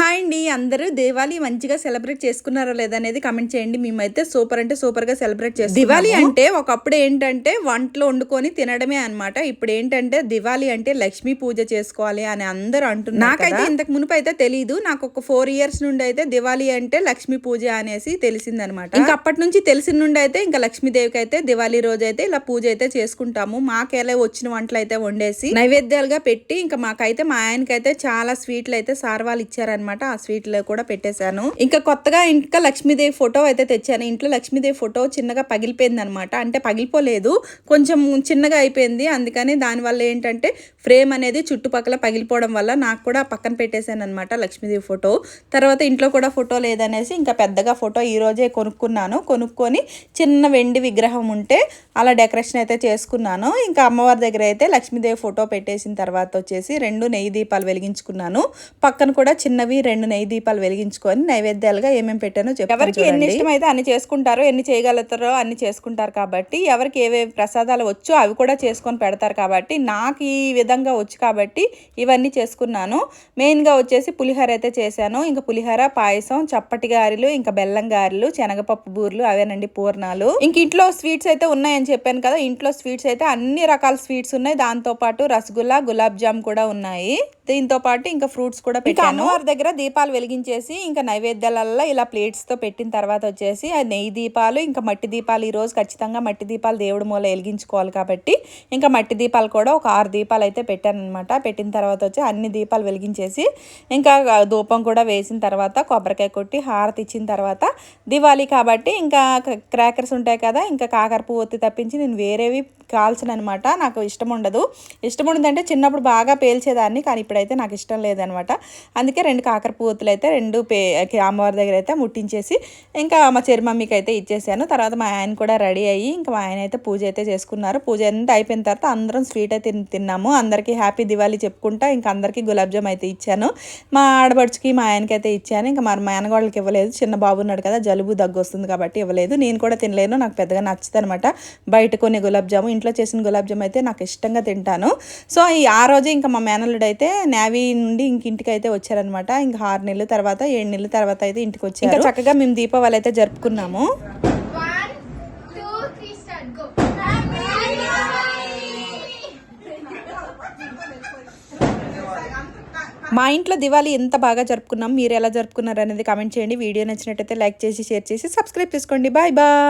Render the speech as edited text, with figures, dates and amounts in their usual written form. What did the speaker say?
Hi అండి, అందరూ దీవాళి మంచిగా సెలబ్రేట్ చేసుకున్నారో లేదనేది కమెంట్ చేయండి. మేమైతే సూపర్ అంటే సూపర్గా సెలబ్రేట్ చేస్తాం. దివాళీ అంటే ఒకప్పుడు ఏంటంటే వంటలు వండుకొని తినడమే అనమాట. ఇప్పుడు ఏంటంటే దివాళీ అంటే లక్ష్మీ పూజ చేసుకోవాలి అని అందరూ అంటున్నారు. నాకైతే ఇంతకు మునుపు అయితే తెలియదు. నాకు ఒక 4 years నుండి అయితే దివాళీ అంటే లక్ష్మీ పూజ అనేసి తెలిసిందనమాట. ఇంకా అప్పటి నుంచి తెలిసిన నుండి అయితే ఇంకా లక్ష్మీదేవికి అయితే దివాళీ రోజు అయితే ఇలా పూజ అయితే చేసుకుంటాము. మాకెలా వచ్చిన వంటలు అయితే వండేసి నైవేద్యాలుగా పెట్టి ఇంకా మాకైతే మా ఆయనకైతే చాలా స్వీట్లు అయితే సార్వాలు ఇచ్చారనమాట. ఆ స్వీట్లో కూడా పెట్టేశాను. ఇంకా కొత్తగా ఇంకా లక్ష్మీదేవి ఫోటో అయితే తెచ్చాను. ఇంట్లో లక్ష్మీదేవి ఫోటో చిన్నగా పగిలిపోయింది అనమాట. అంటే పగిలిపోలేదు, కొంచెం చిన్నగా అయిపోయింది. అందుకని దానివల్ల ఏంటంటే ఫ్రేమ్ అనేది చుట్టుపక్కల పగిలిపోవడం వల్ల నాకు కూడా పక్కన పెట్టేశాను అనమాట లక్ష్మీదేవి ఫోటో. తర్వాత ఇంట్లో కూడా ఫోటో లేదనేసి ఇంకా పెద్దగా ఫోటో ఈ రోజే కొనుక్కొని చిన్న వెండి విగ్రహం ఉంటే అలా డెకరేషన్ అయితే చేసుకున్నాను. ఇంకా అమ్మవారి దగ్గర అయితే లక్ష్మీదేవి ఫోటో పెట్టేసిన తర్వాత వచ్చేసి 2 నెయ్యి దీపాలు వెలిగించుకున్నాను. పక్కన కూడా చిన్నవి 2 నెయ్యి దీపాలు వెలిగించుకొని నైవేద్యాలుగా ఏమేమి పెట్టానో చెప్పాను. ఎవరికి ఎన్ని ఇష్టమైతే అన్ని చేసుకుంటారో, ఎన్ని చేయగలుగుతారో అన్ని చేసుకుంటారు కాబట్టి, ఎవరికి ఏవేవి ప్రసాదాలు వచ్చో అవి కూడా చేసుకొని పెడతారు కాబట్టి, నాకు ఈ విధంగా వచ్చు కాబట్టి ఇవన్నీ చేసుకున్నాను. మెయిన్గా వచ్చేసి పులిహోర అయితే చేశాను. ఇంకా పులిహోర, పాయసం, చప్పటి గారెలు, ఇంకా బెల్లం గారెలు, శనగపప్పు బూరెలు, అవేనండి పూర్ణాలు. ఇంక ఇంట్లో స్వీట్స్ అయితే ఉన్నాయని చెప్పాను కదా. ఇంట్లో స్వీట్స్ అయితే అన్ని రకాల స్వీట్స్ ఉన్నాయి. దాంతోపాటు రసగుల్లా, గులాబ్ జామ్ కూడా ఉన్నాయి. దీంతో పాటు ఇంకా ఫ్రూట్స్ కూడా పెట్టాను. అమ్మవారి దగ్గర దీపాలు వెలిగించేసి ఇంకా నైవేద్యాలలో ఇలా ప్లేట్స్తో పెట్టిన తర్వాత వచ్చేసి ఆ నెయ్యి దీపాలు, ఇంకా మట్టి దీపాలు, ఈరోజు ఖచ్చితంగా మట్టి దీపాలు దేవుడి మూల వెలిగించుకోవాలి కాబట్టి ఇంకా మట్టి దీపాలు కూడా ఒక 6 దీపాలు అయితే పెట్టాను అనమాట. పెట్టిన తర్వాత వచ్చి అన్ని దీపాలు వెలిగించేసి ఇంకా ధూపం కూడా వేసిన తర్వాత కొబ్బరికాయ కొట్టి హారతి ఇచ్చిన తర్వాత దివాళీ కాబట్టి ఇంకా క్రాకర్స్ ఉంటాయి కదా, ఇంకా కాకర పువ్వు ఒత్తి తప్పించి నేను వేరేవి కాల్చను అనమాట. నాకు ఇష్టం ఉండదంటే చిన్నప్పుడు బాగా పేల్చేదాన్ని, కానీ ఇప్పుడైతే నాకు ఇష్టం లేదనమాట. అందుకే 2 కాకర పువ్వుతులు అయితే 2 అమ్మవారి దగ్గర అయితే ముట్టించేసి ఇంకా మా చెర్మమ్మీకి అయితే ఇచ్చేసాను. తర్వాత మా ఆయన కూడా రెడీ అయ్యి ఇంకా మా ఆయన అయితే పూజ అయితే చేసుకున్నారు. పూజ అంతా అయిపోయిన తర్వాత అందరం స్వీట్ అయితే తిన్నాము. అందరికీ హ్యాపీ దివాళీ చెప్పుకుంటా ఇంకా అందరికీ గులాబ్ జామ్ అయితే ఇచ్చాను. మా ఆడబడుచుకి మా ఆయనకి అయితే ఇచ్చాను. ఇంకా మా ఆయనగోళ్ళకి ఇవ్వలేదు. చిన్న బాబు ఉన్నాడు కదా, జలుబు దగ్గు వస్తుంది కాబట్టి ఇవ్వలేదు. నేను కూడా తినలేను, నాకు పెద్దగా నచ్చుతుంది అనమాట. బయట కొన్ని గులాబ్ జాము, ఇంట్లో చేసిన గులాబ్ జామ్ అయితే నాకు ఇష్టంగా తింటాను. సో ఆ రోజే ఇంకా మా మేనల్లుడు అయితే నేవీ నుండి ఇంటికి అయితే వచ్చారనమాట. ఇంకా 6 నెలల తర్వాత 7 నెలల తర్వాత అయితే ఇంటికి వచ్చారు. ఇంకా చక్కగా మేము దీపావళి అయితే జరుపుకున్నాము. మా ఇంట్లో దివాళీ ఎంత బాగా జరుపుకున్నాం, మీరు ఎలా జరుపుకున్నారు అనేది కామెంట్ చేయండి. వీడియో నచ్చినట్టయితే లైక్ చేసి, షేర్ చేసి, సబ్స్క్రైబ్ చేసుకోండి. Bye bye.